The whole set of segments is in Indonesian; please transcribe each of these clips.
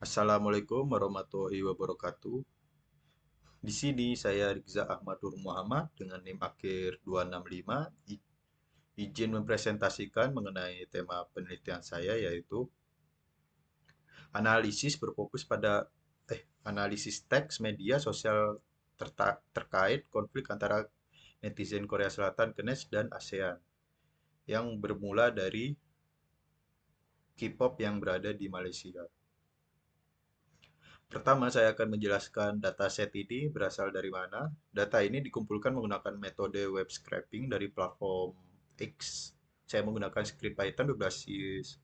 Assalamualaikum warahmatullahi wabarakatuh. Di sini saya Rizza Ahmadur Muhammad dengan NIM akhir 265. Izin mempresentasikan mengenai tema penelitian saya yaitu analisis berfokus pada analisis teks media sosial terkait konflik antara netizen Korea Selatan, Kenes, dan ASEAN yang bermula dari K-pop yang berada di Malaysia. Pertama, saya akan menjelaskan dataset ini berasal dari mana. Data ini dikumpulkan menggunakan metode web scraping dari platform X. Saya menggunakan script Python berbasis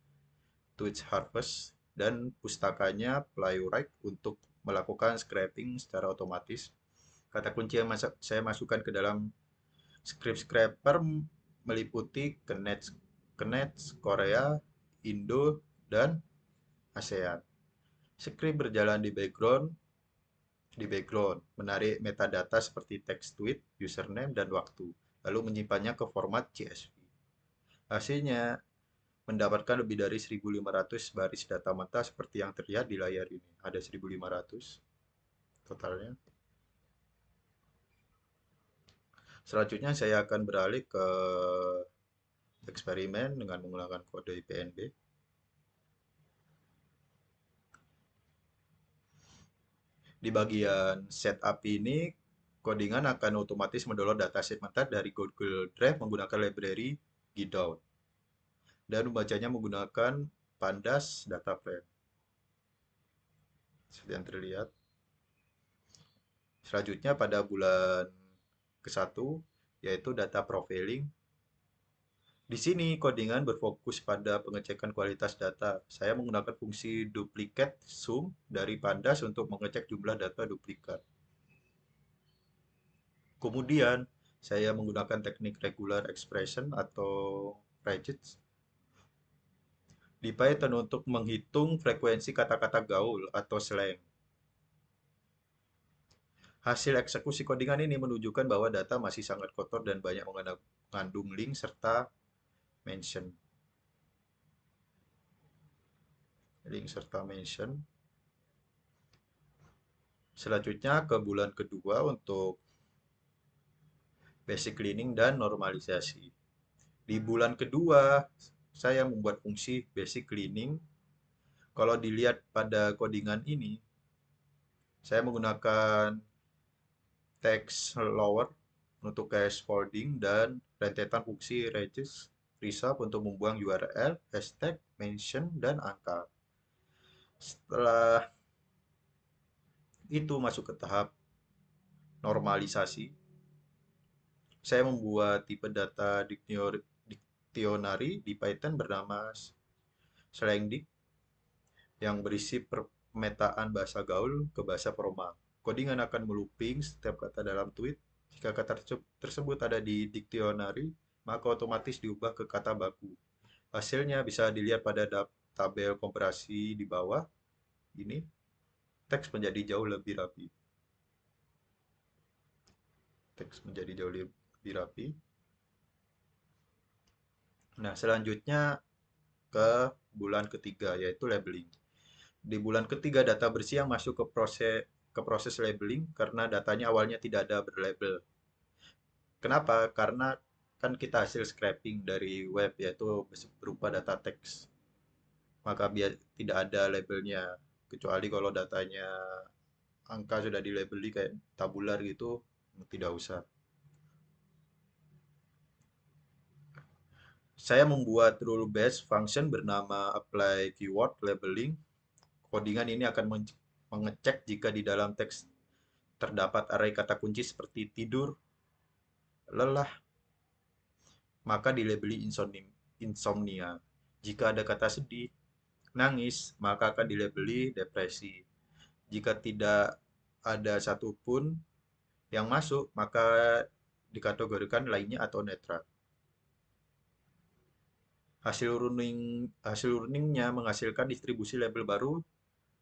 Twitch Harvest dan pustakanya Playwright untuk melakukan scraping secara otomatis. Kata kunci yang saya masukkan ke dalam script scraper meliputi Knets, Korea, Indo, dan ASEAN. Script berjalan di background, menarik metadata seperti teks tweet, username, dan waktu, lalu menyimpannya ke format CSV. Hasilnya mendapatkan lebih dari 1.500 baris data mentah seperti yang terlihat di layar ini. Ada 1.500 totalnya. Selanjutnya saya akan beralih ke eksperimen dengan menggunakan kode IPNB. Di bagian setup ini, codingan akan otomatis mendownload dataset mentah dari Google Drive menggunakan library Gdown dan membacanya menggunakan Pandas Data Frame seperti yang terlihat. Selanjutnya pada bulan ke-1 yaitu data profiling. Di sini codingan berfokus pada pengecekan kualitas data. Saya menggunakan fungsi duplicate sum dari Pandas untuk mengecek jumlah data duplikat. Kemudian saya menggunakan teknik regular expression atau regex di Python untuk menghitung frekuensi kata-kata gaul atau slang. Hasil eksekusi codingan ini menunjukkan bahwa data masih sangat kotor dan banyak mengandung link serta mention. Selanjutnya ke bulan kedua untuk basic cleaning dan normalisasi. Di bulan kedua, saya membuat fungsi basic cleaning. Kalau dilihat pada codingan ini, saya menggunakan text lower untuk cache folding dan rentetan fungsi regex resub untuk membuang URL, hashtag, mention, dan angka. Setelah itu masuk ke tahap normalisasi, saya membuat tipe data dictionary di Python bernama slangdict yang berisi pemetaan bahasa gaul ke bahasa formal. Codingan akan melooping setiap kata dalam tweet. Jika kata tersebut ada di dictionary, maka otomatis diubah ke kata baku. Hasilnya bisa dilihat pada tabel komparasi di bawah. Ini teks menjadi jauh lebih rapi. Nah, selanjutnya ke bulan ketiga yaitu labeling. Di bulan ketiga data bersih yang masuk ke proses labeling karena datanya awalnya tidak ada berlabel. Kenapa? Karena kan kita hasil scraping dari web yaitu berupa data teks. Maka biar tidak ada labelnya kecuali kalau datanya angka sudah dilabeli kayak tabular gitu tidak usah. Saya membuat rule based function bernama apply keyword labeling. Codingan ini akan mengecek jika di dalam teks terdapat array kata kunci seperti tidur, lelah, maka dilabeli insomnia. Jika ada kata sedih, nangis, maka akan dilabeli depresi. Jika tidak ada satupun yang masuk, maka dikategorikan lainnya atau netral. Hasil runningnya menghasilkan distribusi label baru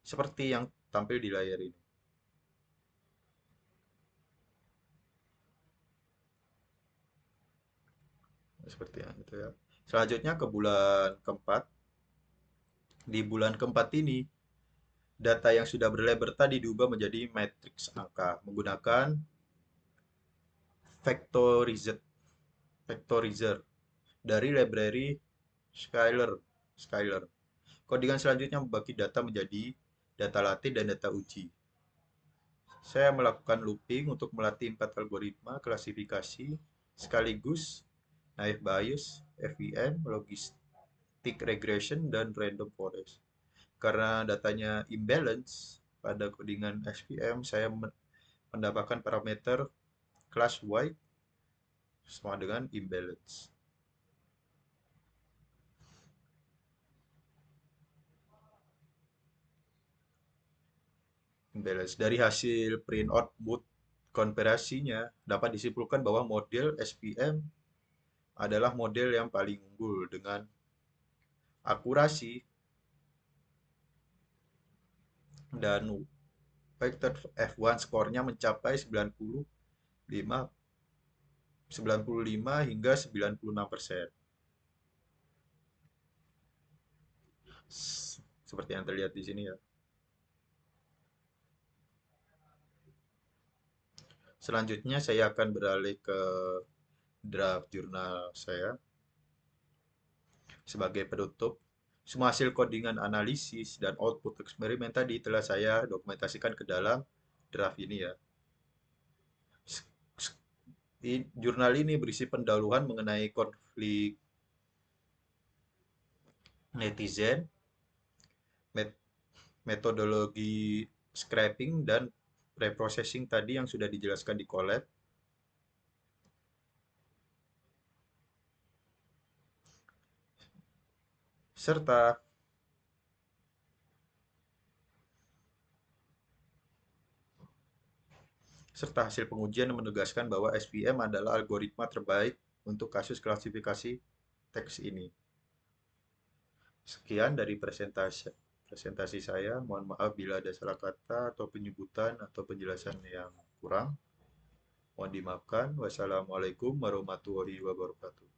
seperti yang tampil di layar ini. Seperti yang itu ya. Selanjutnya ke bulan keempat. Di bulan keempat ini Data yang sudah berlabel tadi diubah menjadi matriks angka menggunakan vectorizer, vectorizer dari library Scalar. Scalar. Codingan selanjutnya membagi data menjadi data latih dan data uji. Saya melakukan looping untuk melatih 4 algoritma klasifikasi sekaligus naive Bayes, FEM, logistic regression, dan random forest. Karena datanya imbalance pada codingan SVM, saya mendapatkan parameter class Y sama dengan imbalance. Imbalance. Dari hasil print output komparasinya dapat disimpulkan bahwa model SVM adalah model yang paling unggul dengan akurasi dan vector F1 skornya mencapai 95 hingga 96%. Seperti yang terlihat di sini ya. Selanjutnya saya akan beralih ke draft jurnal saya. Sebagai penutup, semua hasil codingan analisis dan output eksperimen tadi telah saya dokumentasikan ke dalam draft ini ya. Jurnal ini berisi pendahuluan mengenai konflik netizen, metodologi scraping, dan preprocessing tadi yang sudah dijelaskan di collab, serta hasil pengujian yang menegaskan bahwa SVM adalah algoritma terbaik untuk kasus klasifikasi teks ini. Sekian dari presentasi saya. Mohon maaf bila ada salah kata atau penyebutan atau penjelasan yang kurang. Mohon dimaafkan. Wassalamualaikum warahmatullahi wabarakatuh.